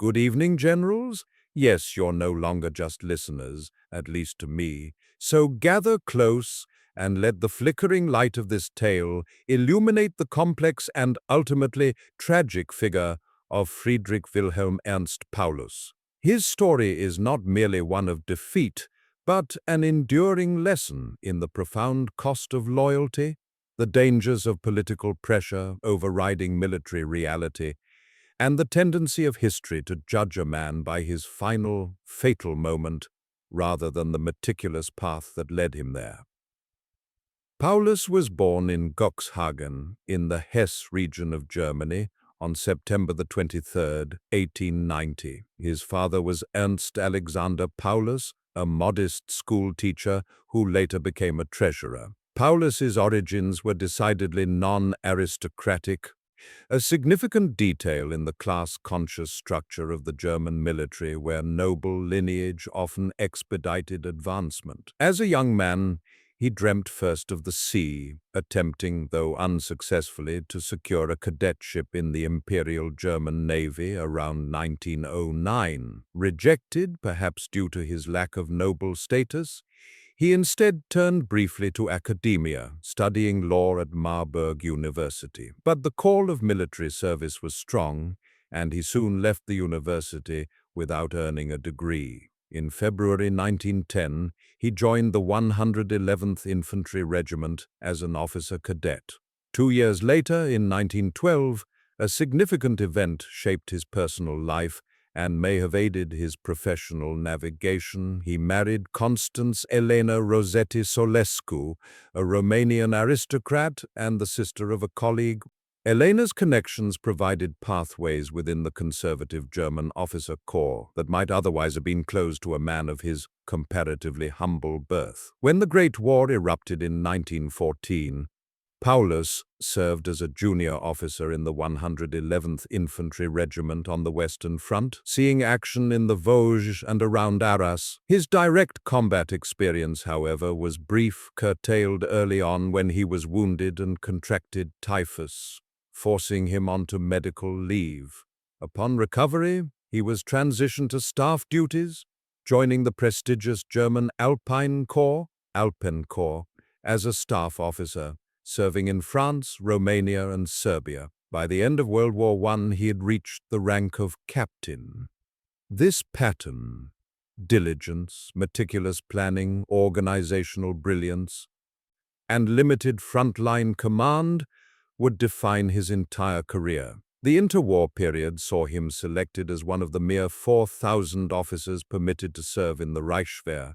Good evening, generals. Yes, you're no longer just listeners, at least to me. So gather close and let the flickering light of this tale illuminate the complex and ultimately tragic figure of Friedrich Wilhelm Ernst Paulus. His story is not merely one of defeat, but an enduring lesson in the profound cost of loyalty, the dangers of political pressure overriding military reality, and the tendency of history to judge a man by his final, fatal moment rather than the meticulous path that led him there. Paulus was born in Goxhagen in the Hesse region of Germany on September the 23rd, 1890. His father was Ernst Alexander Paulus, a modest school teacher who later became a treasurer. Paulus's origins were decidedly non-aristocratic, a significant detail in the class-conscious structure of the German military where noble lineage often expedited advancement. As a young man, he dreamt first of the sea, attempting, though unsuccessfully, to secure a cadetship in the Imperial German Navy around 1909. Rejected, perhaps due to his lack of noble status, he instead turned briefly to academia, studying law at Marburg University. But the call of military service was strong, and he soon left the university without earning a degree. In February 1910, he joined the 111th Infantry Regiment as an officer cadet. 2 years later, in 1912, a significant event shaped his personal life and may have aided his professional navigation. He married Constance Elena Rosetti Solescu, a Romanian aristocrat and the sister of a colleague. Elena's connections provided pathways within the conservative German officer corps that might otherwise have been closed to a man of his comparatively humble birth. When the Great War erupted in 1914, Paulus served as a junior officer in the 111th Infantry Regiment on the Western Front, seeing action in the Vosges and around Arras. His direct combat experience, however, was brief, curtailed early on when he was wounded and contracted typhus, forcing him onto medical leave. Upon recovery, he was transitioned to staff duties, joining the prestigious German Alpine Corps, as a staff officer, serving in France, Romania, and Serbia. By the end of World War I, he had reached the rank of captain. This pattern, diligence, meticulous planning, organizational brilliance, and limited frontline command would define his entire career. The interwar period saw him selected as one of the mere 4,000 officers permitted to serve in the Reichswehr,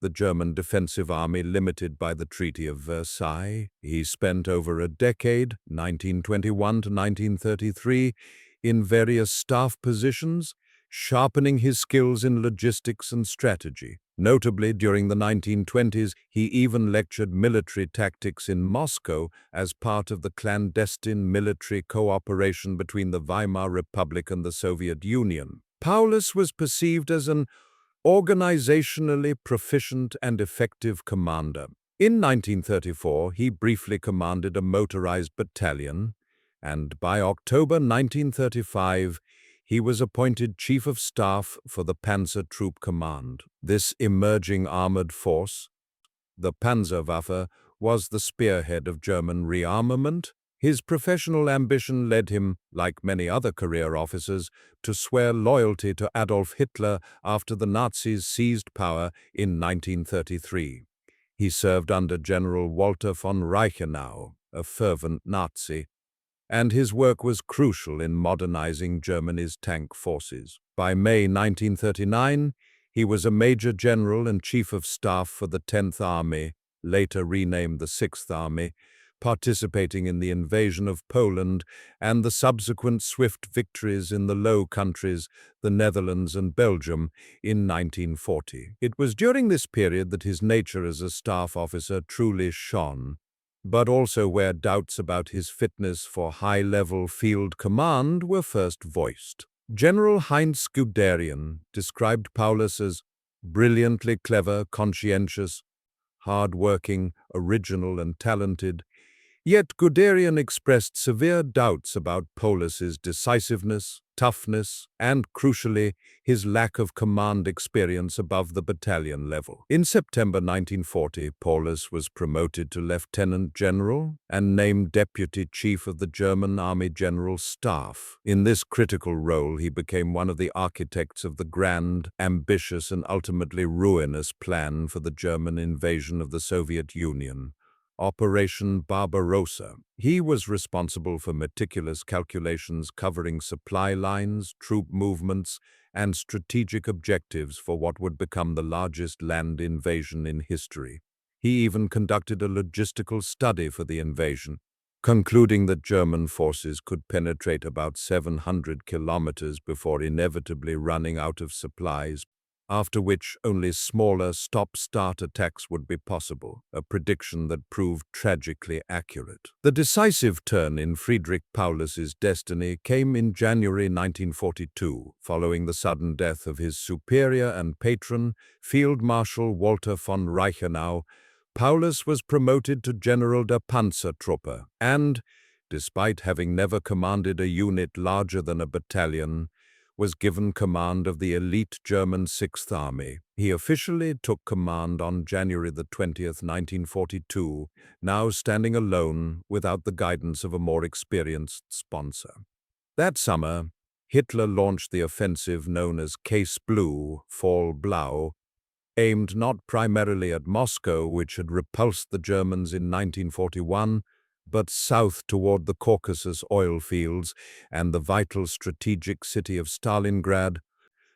the German defensive army limited by the Treaty of Versailles. He spent over a decade, 1921 to 1933, in various staff positions, sharpening his skills in logistics and strategy. Notably, during the 1920s, he even lectured military tactics in Moscow as part of the clandestine military cooperation between the Weimar Republic and the Soviet Union. Paulus was perceived as an organizationally proficient and effective commander. In 1934, he briefly commanded a motorized battalion, and by October 1935, he was appointed Chief of Staff for the Panzer Troop Command. This emerging armored force, the Panzerwaffe, was the spearhead of German rearmament. His professional ambition led him, like many other career officers, to swear loyalty to Adolf Hitler after the Nazis seized power in 1933. He served under General Walter von Reichenau, a fervent Nazi, and his work was crucial in modernizing Germany's tank forces. By May 1939, he was a Major General and Chief of Staff for the 10th Army, later renamed the 6th Army, participating in the invasion of Poland and the subsequent swift victories in the Low Countries, the Netherlands and Belgium in 1940. It was during this period that his nature as a staff officer truly shone, but also where doubts about his fitness for high-level field command were first voiced. General Heinz Guderian described Paulus as brilliantly clever, conscientious, hard-working, original and talented. Yet Guderian expressed severe doubts about Paulus's decisiveness, toughness, and, crucially, his lack of command experience above the battalion level. In September 1940, Paulus was promoted to lieutenant general and named deputy chief of the German Army General Staff. In this critical role, he became one of the architects of the grand, ambitious, and ultimately ruinous plan for the German invasion of the Soviet Union, Operation Barbarossa. He was responsible for meticulous calculations covering supply lines, troop movements, and strategic objectives for what would become the largest land invasion in history. He even conducted a logistical study for the invasion, concluding that German forces could penetrate about 700 kilometers before inevitably running out of supplies, after which only smaller stop-start attacks would be possible, a prediction that proved tragically accurate. The decisive turn in Friedrich Paulus's destiny came in January 1942, following the sudden death of his superior and patron, Field Marshal Walter von Reichenau. Paulus was promoted to General der Panzertruppe and, despite having never commanded a unit larger than a battalion, was given command of the elite German Sixth Army. He officially took command on January 20th, 1942, now standing alone without the guidance of a more experienced sponsor. That summer, Hitler launched the offensive known as Case Blue, Fall Blau, aimed not primarily at Moscow, which had repulsed the Germans in 1941, but south toward the Caucasus oil fields and the vital strategic city of Stalingrad,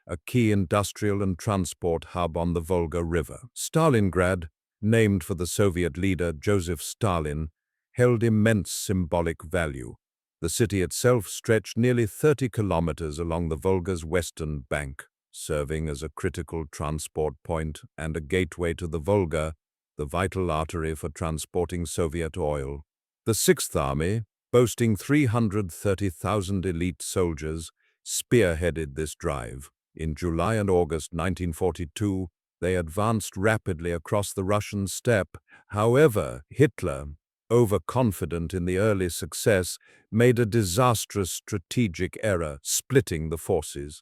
a key industrial and transport hub on the Volga River. Stalingrad, named for the Soviet leader Joseph Stalin, held immense symbolic value. The city itself stretched nearly 30 kilometers along the Volga's western bank, serving as a critical transport point and a gateway to the Volga, the vital artery for transporting Soviet oil. The Sixth Army, boasting 330,000 elite soldiers, spearheaded this drive. In July and August 1942, they advanced rapidly across the Russian steppe. However, Hitler, overconfident in the early success, made a disastrous strategic error, splitting the forces.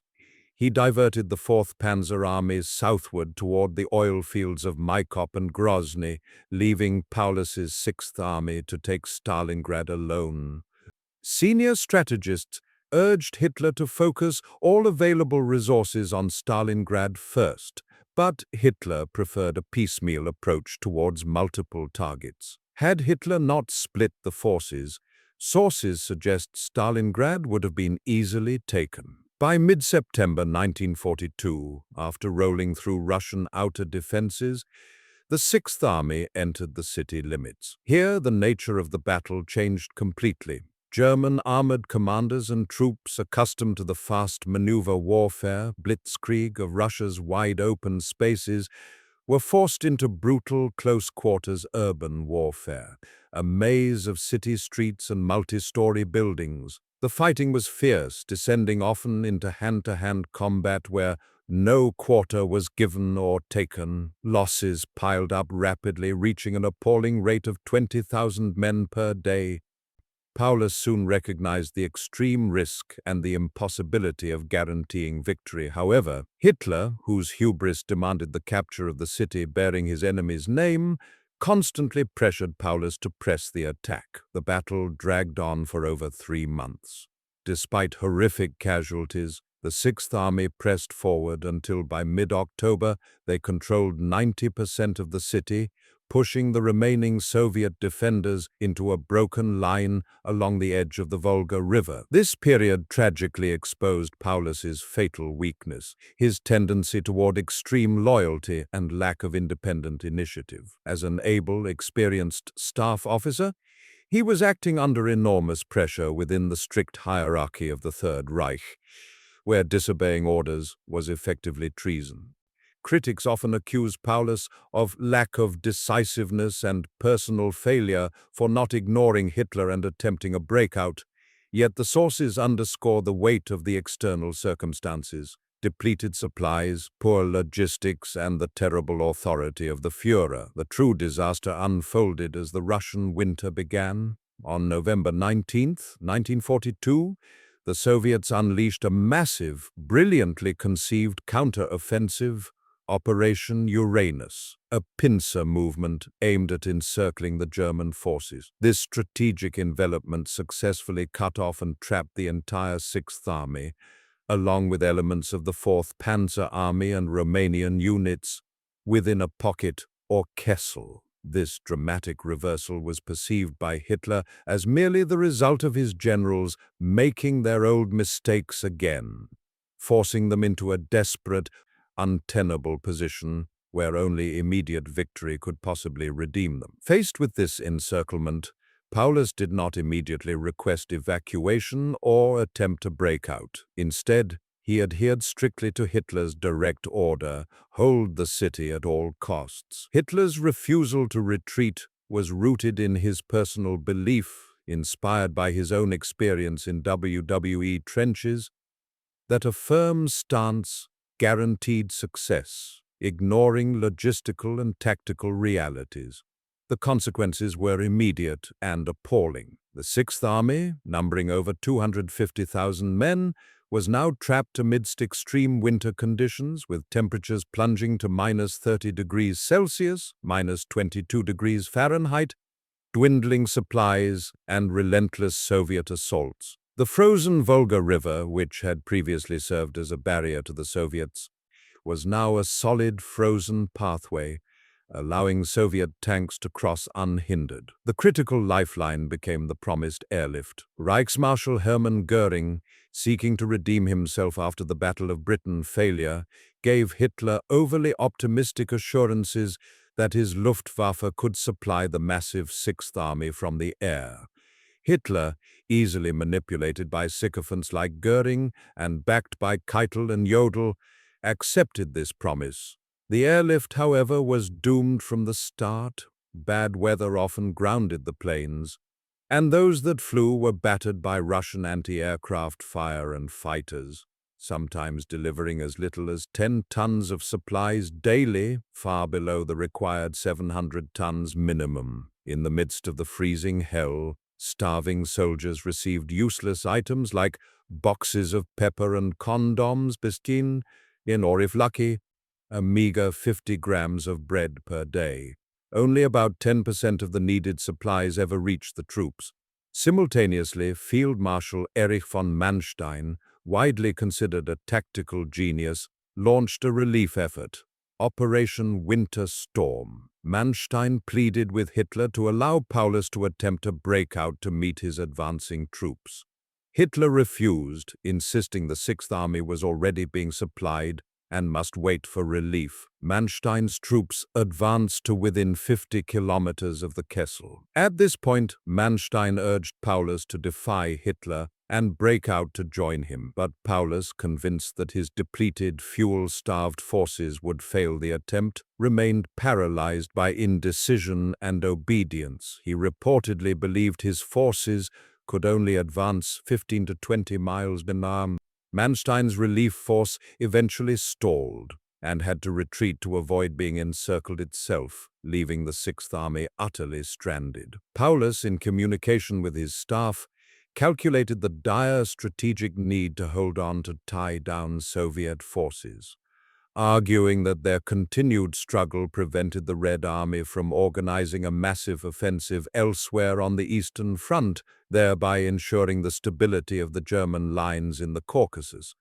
He diverted the 4th Panzer Armies southward toward the oil fields of Maikop and Grozny, leaving Paulus's 6th Army to take Stalingrad alone. Senior strategists urged Hitler to focus all available resources on Stalingrad first, but Hitler preferred a piecemeal approach towards multiple targets. Had Hitler not split the forces, sources suggest Stalingrad would have been easily taken. By mid-September 1942, after rolling through Russian outer defenses, the Sixth Army entered the city limits. Here, the nature of the battle changed completely. German armored commanders and troops accustomed to the fast maneuver warfare, blitzkrieg of Russia's wide-open spaces, were forced into brutal, close-quarters urban warfare, a maze of city streets and multi-story buildings. The fighting was fierce, descending often into hand-to-hand combat where no quarter was given or taken. Losses piled up rapidly, reaching an appalling rate of 20,000 men per day. Paulus soon recognized the extreme risk and the impossibility of guaranteeing victory. However, Hitler, whose hubris demanded the capture of the city bearing his enemy's name, constantly pressured Paulus to press the attack. The battle dragged on for over 3 months. Despite horrific casualties, the Sixth Army pressed forward until by mid-October they controlled 90% of the city, pushing the remaining Soviet defenders into a broken line along the edge of the Volga River. This period tragically exposed Paulus's fatal weakness, his tendency toward extreme loyalty and lack of independent initiative. As an able, experienced staff officer, he was acting under enormous pressure within the strict hierarchy of the Third Reich, where disobeying orders was effectively treason. Critics often accuse Paulus of lack of decisiveness and personal failure for not ignoring Hitler and attempting a breakout, yet the sources underscore the weight of the external circumstances. depleted supplies, poor logistics, and the terrible authority of the Führer. The true disaster unfolded as the Russian winter began. On November 19, 1942, the Soviets unleashed a massive, brilliantly conceived counter-offensive, Operation Uranus, a pincer movement aimed at encircling the German forces. This strategic envelopment successfully cut off and trapped the entire Sixth Army, along with elements of the 4th Panzer Army and Romanian units, within a pocket or kessel. This dramatic reversal was perceived by Hitler as merely the result of his generals making their old mistakes again, forcing them into a desperate, untenable position where only immediate victory could possibly redeem them. Faced with this encirclement, Paulus did not immediately request evacuation or attempt a breakout. Instead, he adhered strictly to Hitler's direct order: hold the city at all costs. Hitler's refusal to retreat was rooted in his personal belief, inspired by his own experience in WWE trenches, that a firm stance guaranteed success, ignoring logistical and tactical realities. The consequences were immediate and appalling. The Sixth Army, numbering over 250,000 men, was now trapped amidst extreme winter conditions, with temperatures plunging to -30 degrees Celsius, -22 degrees Fahrenheit, dwindling supplies, and relentless Soviet assaults. The frozen Volga River, which had previously served as a barrier to the Soviets, was now a solid frozen pathway, allowing Soviet tanks to cross unhindered. The critical lifeline became the promised airlift. Reichsmarschall Hermann Göring, seeking to redeem himself after the Battle of Britain failure, gave Hitler overly optimistic assurances that his Luftwaffe could supply the massive Sixth Army from the air. Hitler, easily manipulated by sycophants like Göring and backed by Keitel and Jodl, accepted this promise. The airlift, however, was doomed from the start. Bad weather often grounded the planes, and those that flew were battered by Russian anti-aircraft fire and fighters, sometimes delivering as little as 10 tons of supplies daily, far below the required 700 tons minimum. In the midst of the freezing hell, starving soldiers received useless items like boxes of pepper and condoms, biskin, or if lucky, a meager 50 grams of bread per day. Only about 10% of the needed supplies ever reached the troops. Simultaneously, Field Marshal Erich von Manstein, widely considered a tactical genius, launched a relief effort, Operation Winter Storm. Manstein pleaded with Hitler to allow Paulus to attempt a breakout to meet his advancing troops. Hitler refused, insisting the Sixth Army was already being supplied and must wait for relief. Manstein's troops advanced to within 50 kilometers of the Kessel. At this point, Manstein urged Paulus to defy Hitler and break out to join him, but Paulus, convinced that his depleted, fuel-starved forces would fail the attempt, remained paralyzed by indecision and obedience. He reportedly believed his forces could only advance 15 to 20 miles an hour. Manstein's relief force eventually stalled and had to retreat to avoid being encircled itself, leaving the Sixth Army utterly stranded. Paulus, in communication with his staff, calculated the dire strategic need to hold on to tie down Soviet forces, arguing that their continued struggle prevented the Red Army from organizing a massive offensive elsewhere on the Eastern Front, thereby ensuring the stability of the German lines in the Caucasus.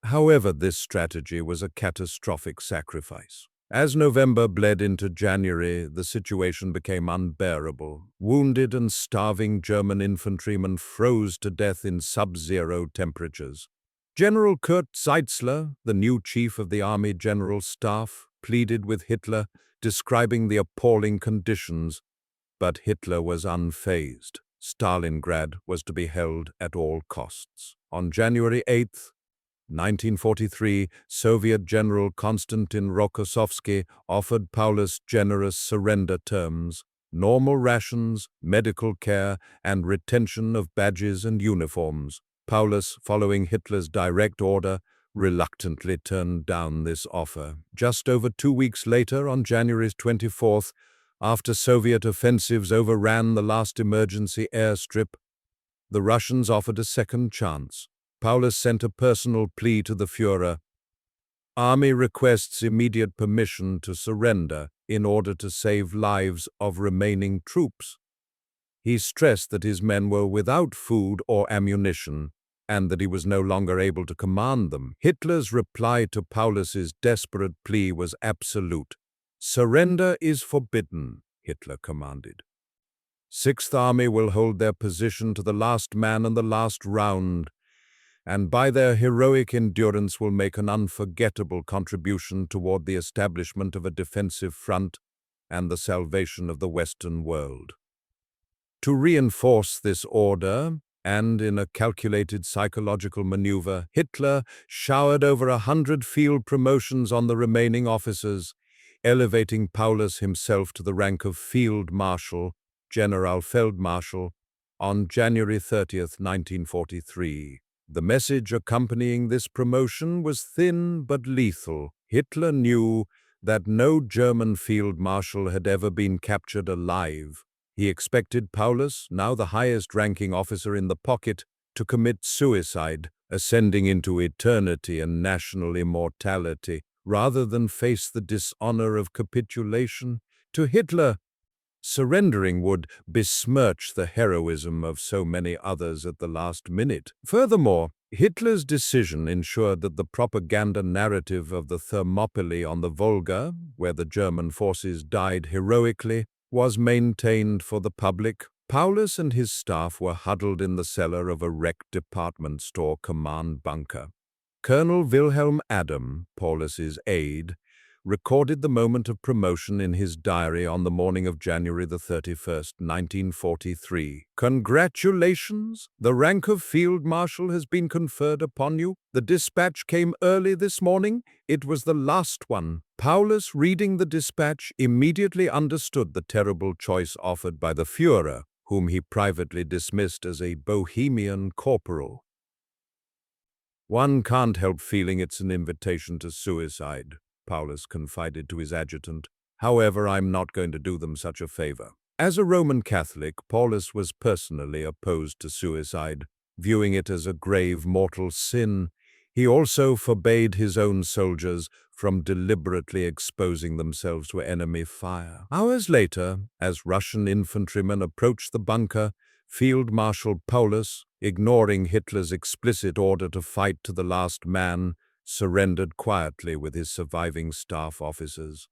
However, this strategy was a catastrophic sacrifice. As November bled into January, the situation became unbearable. Wounded and starving German infantrymen froze to death in sub-zero temperatures. General Kurt Zeitzler, the new chief of the Army General Staff, pleaded with Hitler, describing the appalling conditions, but Hitler was unfazed. Stalingrad was to be held at all costs. On January 8, 1943, Soviet General Konstantin Rokossovsky offered Paulus generous surrender terms: normal rations, medical care, and retention of badges and uniforms. Paulus, following Hitler's direct order, reluctantly turned down this offer. Just over 2 weeks later, on January 24th, after Soviet offensives overran the last emergency airstrip, the Russians offered a second chance. Paulus sent a personal plea to the Führer. Army requests immediate permission to surrender in order to save lives of remaining troops. He stressed that his men were without food or ammunition and that he was no longer able to command them. Hitler's reply to Paulus's desperate plea was absolute. "Surrender is forbidden," Hitler commanded. Sixth Army will hold their position to the last man and the last round, and by their heroic endurance will make an unforgettable contribution toward the establishment of a defensive front and the salvation of the Western world. To reinforce this order, and in a calculated psychological maneuver, Hitler showered over 100 field promotions on the remaining officers, elevating Paulus himself to the rank of Field Marshal, General Field Marshal, on January 30th, 1943. The message accompanying this promotion was thin but lethal. Hitler knew that no German field marshal had ever been captured alive. He expected Paulus, now the highest-ranking officer in the pocket, to commit suicide, ascending into eternity and national immortality, rather than face the dishonor of capitulation. To Hitler, surrendering would besmirch the heroism of so many others at the last minute. Furthermore, Hitler's decision ensured that the propaganda narrative of the Thermopylae on the Volga, where the German forces died heroically, was maintained for the public. Paulus and his staff were huddled in the cellar of a wrecked department store command bunker. Colonel Wilhelm Adam, Paulus's aide, recorded the moment of promotion in his diary on the morning of January 31st, 1943. "Congratulations! The rank of Field Marshal has been conferred upon you. The dispatch came early this morning. It was the last one." Paulus, reading the dispatch, immediately understood the terrible choice offered by the Führer, whom he privately dismissed as a Bohemian corporal. "One can't help feeling it's an invitation to suicide," Paulus confided to his adjutant. "However, I'm not going to do them such a favor." As a Roman Catholic, Paulus was personally opposed to suicide, viewing it as a grave mortal sin. He also forbade his own soldiers from deliberately exposing themselves to enemy fire. Hours later, as Russian infantrymen approached the bunker, Field Marshal Paulus, ignoring Hitler's explicit order to fight to the last man, surrendered quietly with his surviving staff officers.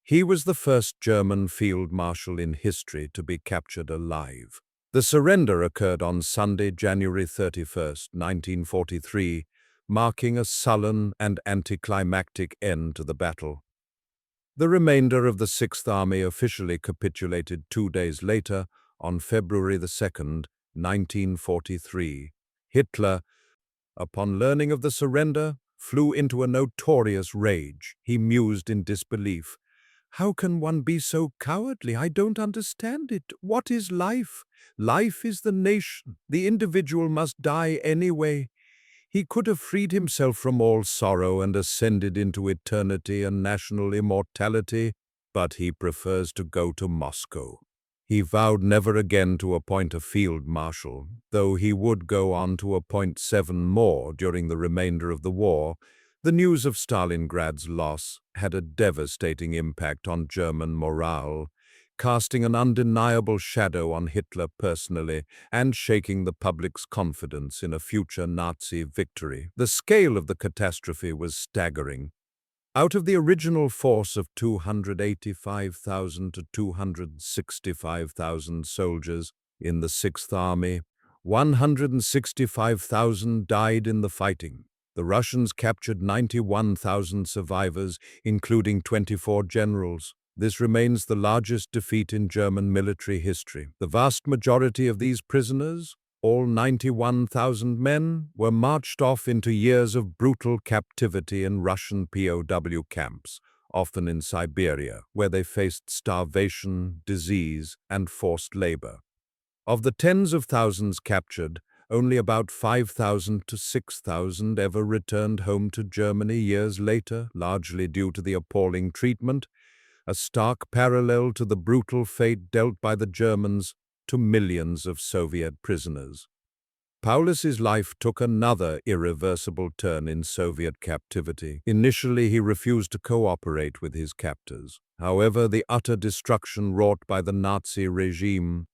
He was the first German field marshal in history to be captured alive. The surrender occurred on Sunday, January 31st, 1943, marking a sullen and anticlimactic end to the battle. The remainder of the Sixth Army officially capitulated 2 days later, on February 2nd, 1943. Hitler, upon learning of the surrender, flew into a notorious rage. He mused in disbelief. "How can one be so cowardly? I don't understand it. What is life? Life is the nation. The individual must die anyway." He could have freed himself from all sorrow and ascended into eternity and national immortality, but he prefers to go to Moscow. He vowed never again to appoint a field marshal, though he would go on to appoint 7 more during the remainder of the war. The news of Stalingrad's loss had a devastating impact on German morale, casting an undeniable shadow on Hitler personally and shaking the public's confidence in a future Nazi victory. The scale of the catastrophe was staggering. Out of the original force of 285,000 to 265,000 soldiers in the Sixth Army, 165,000 died in the fighting. The Russians captured 91,000 survivors, including 24 generals. This remains the largest defeat in German military history. The vast majority of these prisoners, all 91,000 men, were marched off into years of brutal captivity in Russian POW camps, often in Siberia, where they faced starvation, disease, and forced labor. Of the tens of thousands captured, Only about 5,000 to 6,000 ever returned home to Germany years later, largely due to the appalling treatment, a stark parallel to the brutal fate dealt by the Germans to millions of Soviet prisoners. Paulus's life took another irreversible turn in Soviet captivity. Initially, he refused to cooperate with his captors. However, the utter destruction wrought by the Nazi regime,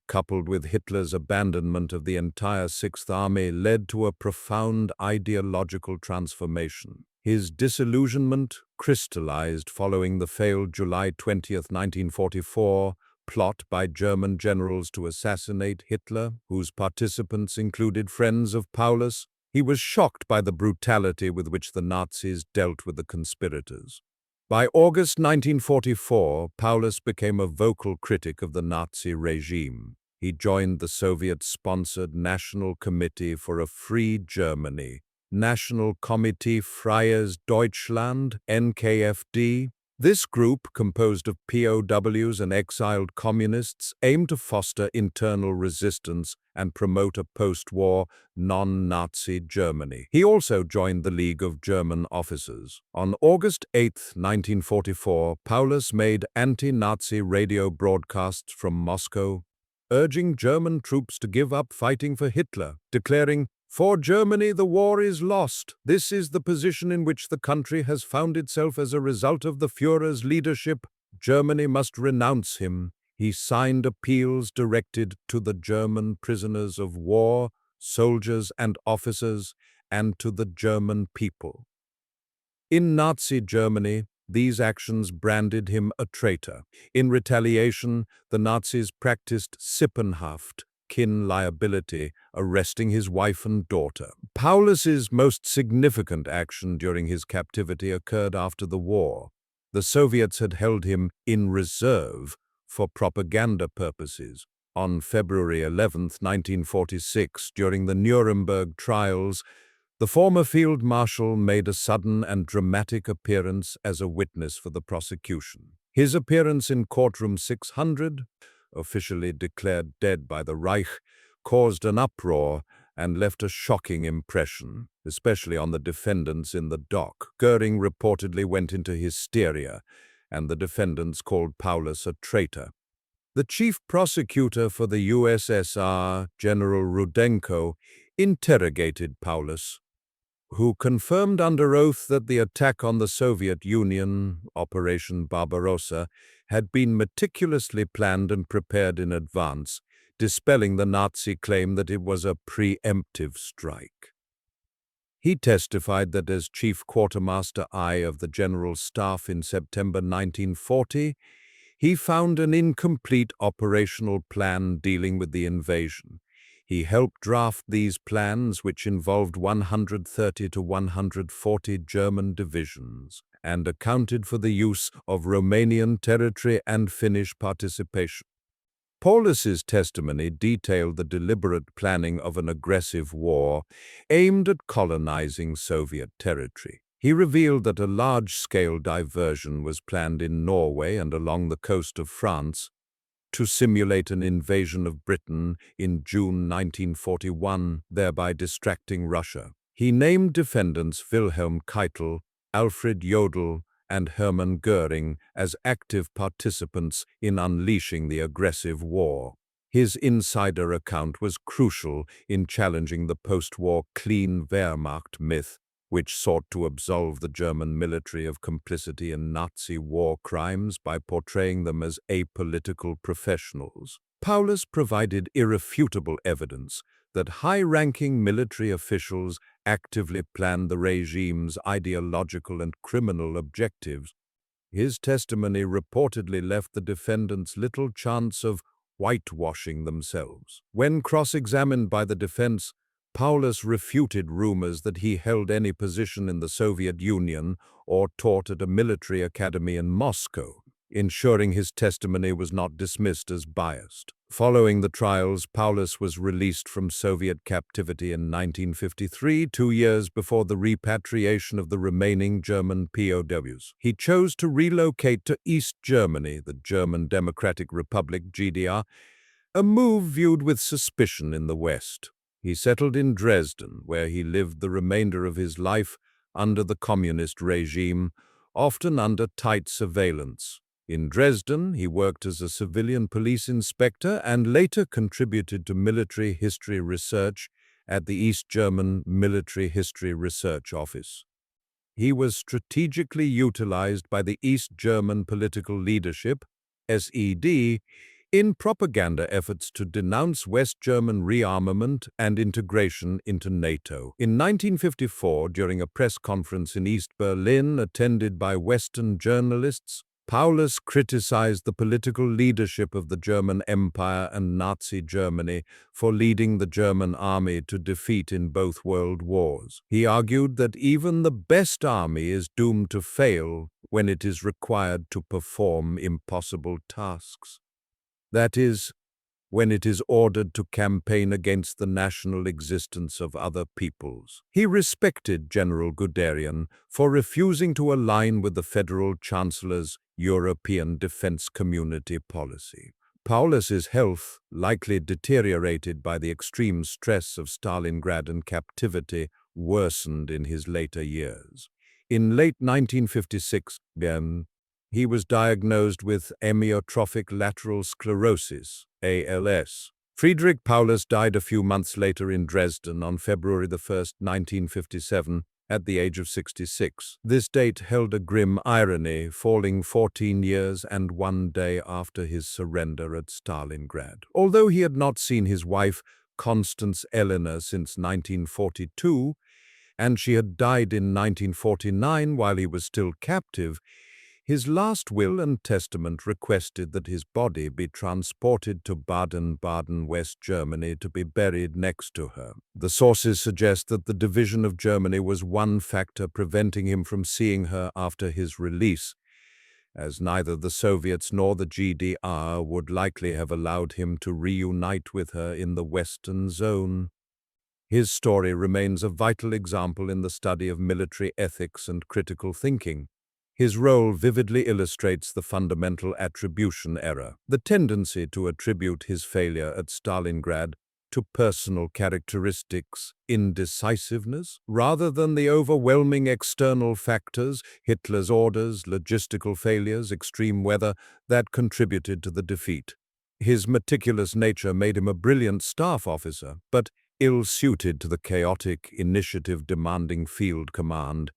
coupled with Hitler's abandonment of the entire Sixth Army, led to a profound ideological transformation. His disillusionment crystallized following the failed July 20, 1944, plot by German generals to assassinate Hitler, whose participants included friends of Paulus. He was shocked by the brutality with which the Nazis dealt with the conspirators. By August 1944, Paulus became a vocal critic of the Nazi regime. He joined the Soviet-sponsored National Committee for a Free Germany, National Komitee Freies Deutschland, NKFD. This group, composed of POWs and exiled communists, aimed to foster internal resistance and promote a post-war, non-Nazi Germany. He also joined the League of German Officers. On August 8, 1944, Paulus made anti-Nazi radio broadcasts from Moscow, urging German troops to give up fighting for Hitler, declaring, "For Germany, the war is lost. This is the position in which the country has found itself as a result of the Führer's leadership. Germany must renounce him." He signed appeals directed to the German prisoners of war, soldiers and officers, and to the German people. In Nazi Germany, these actions branded him a traitor. In retaliation, the Nazis practiced Sippenhaft, kin liability, arresting his wife and daughter. Paulus's most significant action during his captivity occurred after the war. The Soviets had held him in reserve for propaganda purposes. On February 11, 1946, during the Nuremberg Trials, the former Field Marshal made a sudden and dramatic appearance as a witness for the prosecution. His appearance in courtroom 600, officially declared dead by the Reich, caused an uproar and left a shocking impression, especially on the defendants in the dock. Goering reportedly went into hysteria, and the defendants called Paulus a traitor. The chief prosecutor for the USSR, General Rudenko, interrogated Paulus, who confirmed under oath that the attack on the Soviet Union, Operation Barbarossa, had been meticulously planned and prepared in advance, dispelling the Nazi claim that it was a preemptive strike. He testified that as Chief Quartermaster I of the General Staff in September 1940, he found an incomplete operational plan dealing with the invasion. He helped draft these plans, which involved 130 to 140 German divisions, and accounted for the use of Romanian territory and Finnish participation. Paulus's testimony detailed the deliberate planning of an aggressive war aimed at colonizing Soviet territory. He revealed that a large-scale diversion was planned in Norway and along the coast of France to simulate an invasion of Britain in June 1941, thereby distracting Russia. He named defendants Wilhelm Keitel, Alfred Jodl, and Hermann Göring as active participants in unleashing the aggressive war. His insider account was crucial in challenging the post-war clean Wehrmacht myth, which sought to absolve the German military of complicity in Nazi war crimes by portraying them as apolitical professionals. Paulus provided irrefutable evidence that high-ranking military officials actively planned the regime's ideological and criminal objectives. His testimony reportedly left the defendants little chance of whitewashing themselves. When cross-examined by the defense, Paulus refuted rumors that he held any position in the Soviet Union or taught at a military academy in Moscow, ensuring his testimony was not dismissed as biased. Following the trials, Paulus was released from Soviet captivity in 1953, 2 years before the repatriation of the remaining German POWs. He chose to relocate to East Germany, the German Democratic Republic (GDR), a move viewed with suspicion in the West. He settled in Dresden, where he lived the remainder of his life under the communist regime, often under tight surveillance. In Dresden, he worked as a civilian police inspector and later contributed to military history research at the East German Military History Research Office. He was strategically utilized by the East German political leadership, SED, in propaganda efforts to denounce West German rearmament and integration into NATO. In 1954, during a press conference in East Berlin attended by Western journalists, Paulus criticized the political leadership of the German Empire and Nazi Germany for leading the German army to defeat in both world wars. He argued that even the best army is doomed to fail when it is required to perform impossible tasks. That is, when it is ordered to campaign against the national existence of other peoples. He respected General Guderian for refusing to align with the Federal Chancellor's European Defense Community policy. Paulus's health, likely deteriorated by the extreme stress of Stalingrad and captivity, worsened in his later years. In late 1956, he was diagnosed with amyotrophic lateral sclerosis, ALS. Friedrich Paulus died a few months later in Dresden on February 1, 1957, at the age of 66. This date held a grim irony, falling 14 years and 1 day after his surrender at Stalingrad. Although he had not seen his wife, Constance Eleanor, since 1942, and she had died in 1949 while he was still captive, his last will and testament requested that his body be transported to Baden-Baden, West Germany, to be buried next to her. The sources suggest that the division of Germany was one factor preventing him from seeing her after his release, as neither the Soviets nor the GDR would likely have allowed him to reunite with her in the Western Zone. His story remains a vital example in the study of military ethics and critical thinking. His role vividly illustrates the fundamental attribution error, the tendency to attribute his failure at Stalingrad to personal characteristics, indecisiveness, rather than the overwhelming external factors, Hitler's orders, logistical failures, extreme weather, that contributed to the defeat. His meticulous nature made him a brilliant staff officer, but ill-suited to the chaotic, initiative-demanding field command,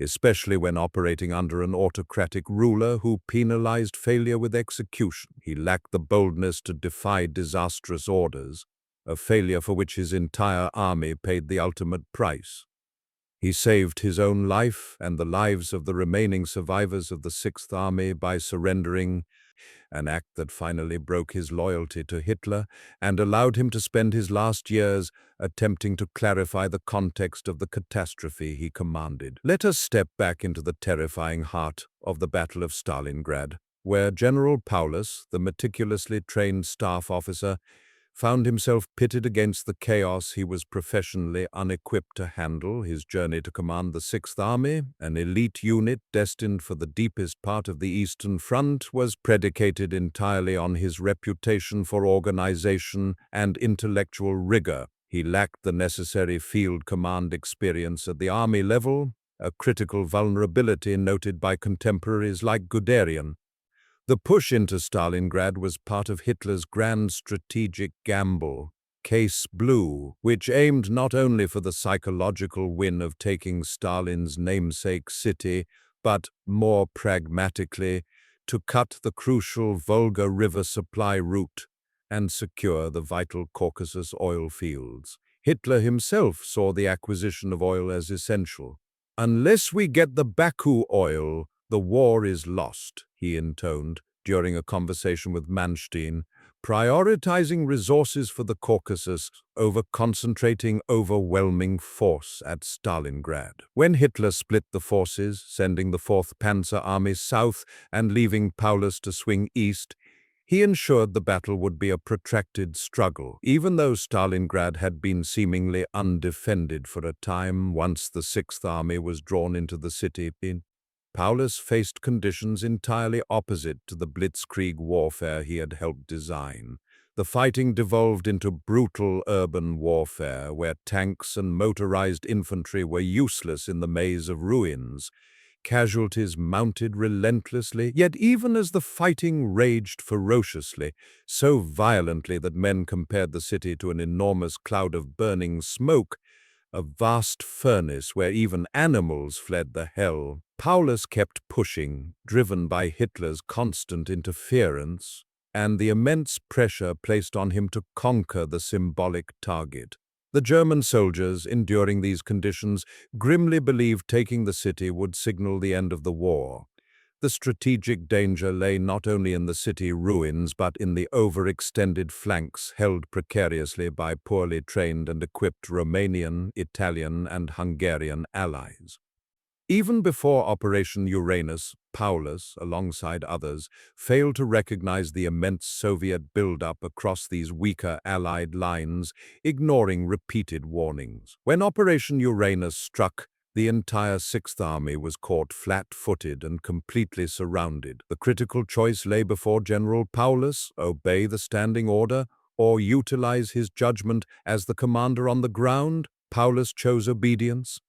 especially when operating under an autocratic ruler who penalized failure with execution. He lacked the boldness to defy disastrous orders, a failure for which his entire army paid the ultimate price. He saved his own life and the lives of the remaining survivors of the Sixth Army by surrendering, an act that finally broke his loyalty to Hitler and allowed him to spend his last years attempting to clarify the context of the catastrophe he commanded. Let us step back into the terrifying heart of the Battle of Stalingrad, where General Paulus, the meticulously trained staff officer, found himself pitted against the chaos he was professionally unequipped to handle. His journey to command the Sixth Army, an elite unit destined for the deepest part of the Eastern Front, was predicated entirely on his reputation for organization and intellectual rigor. He lacked the necessary field command experience at the army level, a critical vulnerability noted by contemporaries like Guderian. The push into Stalingrad was part of Hitler's grand strategic gamble, Case Blue, which aimed not only for the psychological win of taking Stalin's namesake city, but, more pragmatically, to cut the crucial Volga River supply route and secure the vital Caucasus oil fields. Hitler himself saw the acquisition of oil as essential. "Unless we get the Baku oil, the war is lost," he intoned during a conversation with Manstein, prioritizing resources for the Caucasus over concentrating overwhelming force at Stalingrad. When Hitler split the forces, sending the 4th Panzer Army south and leaving Paulus to swing east, he ensured the battle would be a protracted struggle. Even though Stalingrad had been seemingly undefended for a time once the Sixth Army was drawn into the city, Paulus faced conditions entirely opposite to the blitzkrieg warfare he had helped design. The fighting devolved into brutal urban warfare, where tanks and motorized infantry were useless in the maze of ruins. Casualties mounted relentlessly, yet even as the fighting raged ferociously, so violently that men compared the city to an enormous cloud of burning smoke, a vast furnace where even animals fled the hell, Paulus kept pushing, driven by Hitler's constant interference and the immense pressure placed on him to conquer the symbolic target. The German soldiers, enduring these conditions, grimly believed taking the city would signal the end of the war. The strategic danger lay not only in the city ruins but in the overextended flanks held precariously by poorly trained and equipped Romanian, Italian, and Hungarian allies. Even before Operation Uranus, Paulus, alongside others, failed to recognize the immense Soviet buildup across these weaker Allied lines, ignoring repeated warnings. When Operation Uranus struck, the entire Sixth Army was caught flat-footed and completely surrounded. The critical choice lay before General Paulus: obey the standing order or utilize his judgment as the commander on the ground. Paulus chose obedience.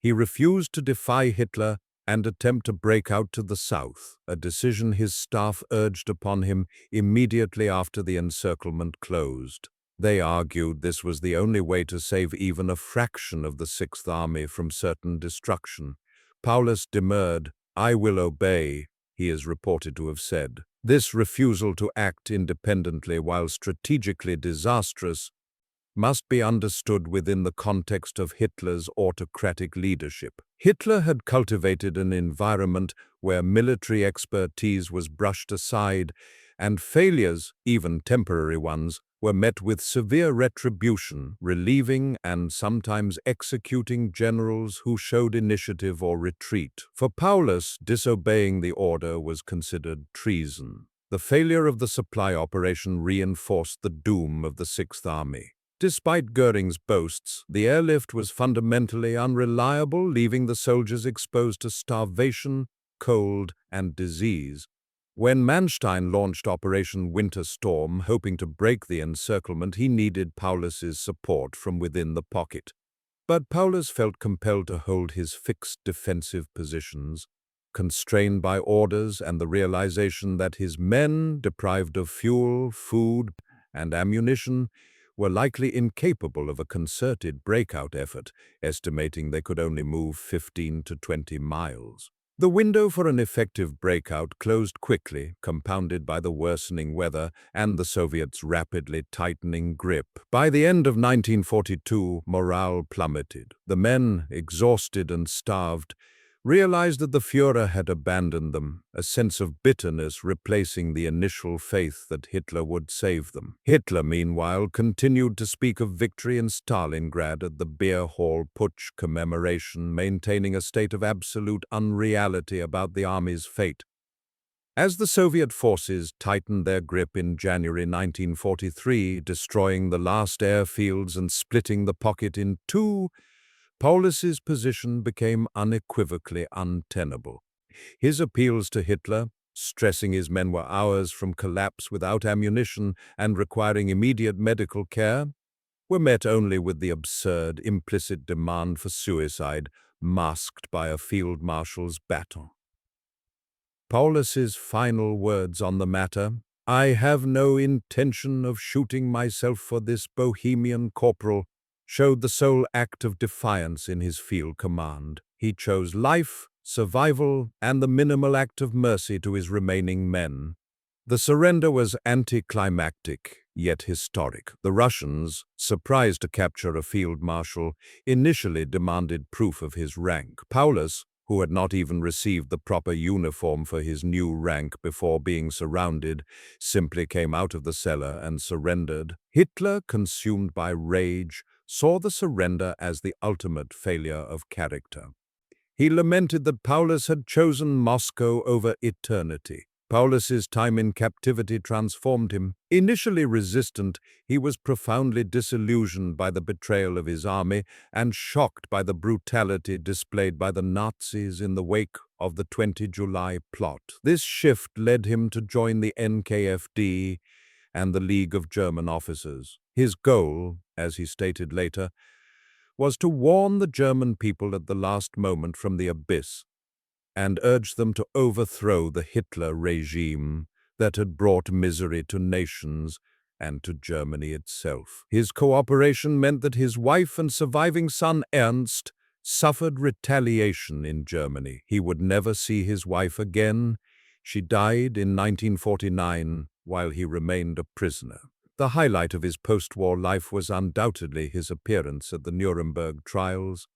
He refused to defy Hitler and attempt to break out to the south, a decision his staff urged upon him immediately after the encirclement closed. They argued this was the only way to save even a fraction of the Sixth Army from certain destruction. Paulus demurred. "I will obey," he is reported to have said. This refusal to act independently, while strategically disastrous, must be understood within the context of Hitler's autocratic leadership. Hitler had cultivated an environment where military expertise was brushed aside, and failures, even temporary ones, were met with severe retribution, relieving and sometimes executing generals who showed initiative or retreat. For Paulus, disobeying the order was considered treason. The failure of the supply operation reinforced the doom of the Sixth Army. Despite Goering's boasts, the airlift was fundamentally unreliable, leaving the soldiers exposed to starvation, cold, and disease. When Manstein launched Operation Winter Storm, hoping to break the encirclement, he needed Paulus's support from within the pocket. But Paulus felt compelled to hold his fixed defensive positions, constrained by orders and the realization that his men, deprived of fuel, food, and ammunition, were likely incapable of a concerted breakout effort, estimating they could only move 15 to 20 miles. The window for an effective breakout closed quickly, compounded by the worsening weather and the Soviets' rapidly tightening grip. By the end of 1942, morale plummeted. The men, exhausted and starved, realized that the Führer had abandoned them, a sense of bitterness replacing the initial faith that Hitler would save them. Hitler, meanwhile, continued to speak of victory in Stalingrad at the beer hall putsch commemoration, maintaining a state of absolute unreality about the army's fate. As the Soviet forces tightened their grip in January 1943, destroying the last airfields and splitting the pocket in two, Paulus's position became unequivocally untenable. His appeals to Hitler, stressing his men were hours from collapse without ammunition and requiring immediate medical care, were met only with the absurd, implicit demand for suicide, masked by a field marshal's baton. Paulus's final words on the matter: "I have no intention of shooting myself for this Bohemian corporal," showed the sole act of defiance in his field command. He chose life, survival, and the minimal act of mercy to his remaining men. The surrender was anticlimactic, yet historic. The Russians, surprised to capture a field marshal, initially demanded proof of his rank. Paulus, who had not even received the proper uniform for his new rank before being surrounded, simply came out of the cellar and surrendered. Hitler, consumed by rage, saw the surrender as the ultimate failure of character. He lamented that Paulus had chosen Moscow over eternity. Paulus's time in captivity transformed him. Initially resistant, he was profoundly disillusioned by the betrayal of his army and shocked by the brutality displayed by the Nazis in the wake of the 20 July plot. This shift led him to join the NKFD and the League of German Officers. His goal, as he stated later, was to warn the German people at the last moment from the abyss and urge them to overthrow the Hitler regime that had brought misery to nations and to Germany itself. His cooperation meant that his wife and surviving son Ernst suffered retaliation in Germany. He would never see his wife again. She died in 1949 while he remained a prisoner. The highlight of his post-war life was undoubtedly his appearance at the Nuremberg Trials.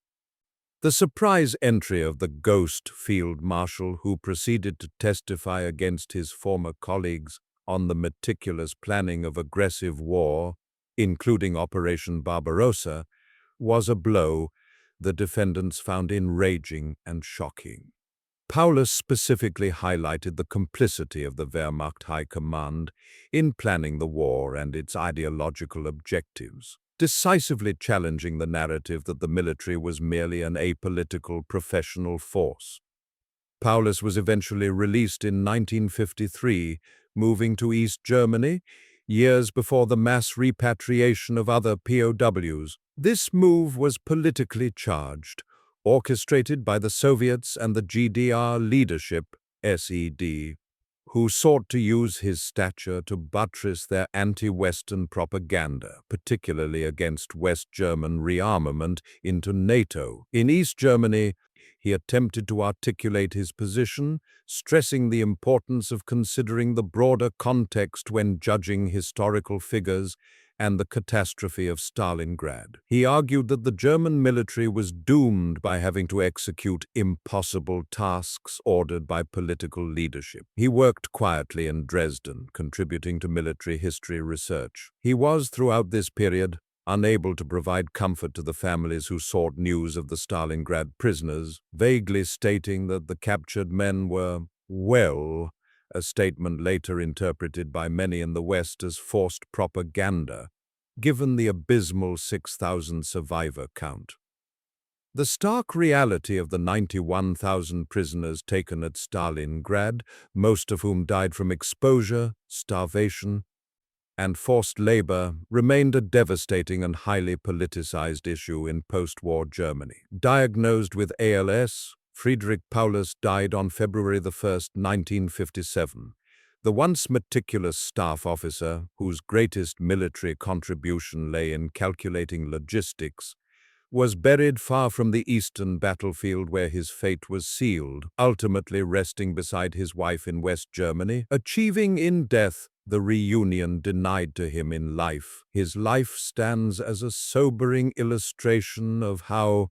The surprise entry of the ghost Field Marshal, who proceeded to testify against his former colleagues on the meticulous planning of aggressive war, including Operation Barbarossa, was a blow the defendants found enraging and shocking. Paulus specifically highlighted the complicity of the Wehrmacht High Command in planning the war and its ideological objectives, decisively challenging the narrative that the military was merely an apolitical professional force. Paulus was eventually released in 1953, moving to East Germany, years before the mass repatriation of other POWs. This move was politically charged, orchestrated by the Soviets and the GDR leadership, SED, who sought to use his stature to buttress their anti-Western propaganda, particularly against West German rearmament into NATO. In East Germany, he attempted to articulate his position, stressing the importance of considering the broader context when judging historical figures and the catastrophe of Stalingrad. He argued that the German military was doomed by having to execute impossible tasks ordered by political leadership. He worked quietly in Dresden, contributing to military history research. He was, throughout this period, unable to provide comfort to the families who sought news of the Stalingrad prisoners, vaguely stating that the captured men were well, a statement later interpreted by many in the West as forced propaganda, given the abysmal 6,000 survivor count. The stark reality of the 91,000 prisoners taken at Stalingrad, most of whom died from exposure, starvation, and forced labor, remained a devastating and highly politicized issue in post-war Germany. Diagnosed with ALS, Friedrich Paulus died on February 1, 1957. The once meticulous staff officer, whose greatest military contribution lay in calculating logistics, was buried far from the eastern battlefield where his fate was sealed, ultimately resting beside his wife in West Germany, achieving in death the reunion denied to him in life. His life stands as a sobering illustration of how,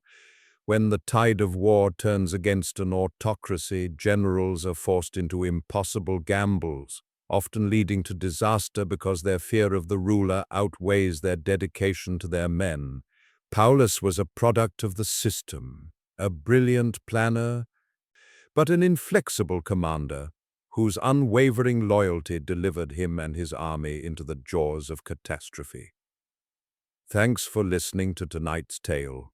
when the tide of war turns against an autocracy, generals are forced into impossible gambles, often leading to disaster because their fear of the ruler outweighs their dedication to their men. Paulus was a product of the system, a brilliant planner, but an inflexible commander whose unwavering loyalty delivered him and his army into the jaws of catastrophe. Thanks for listening to tonight's tale.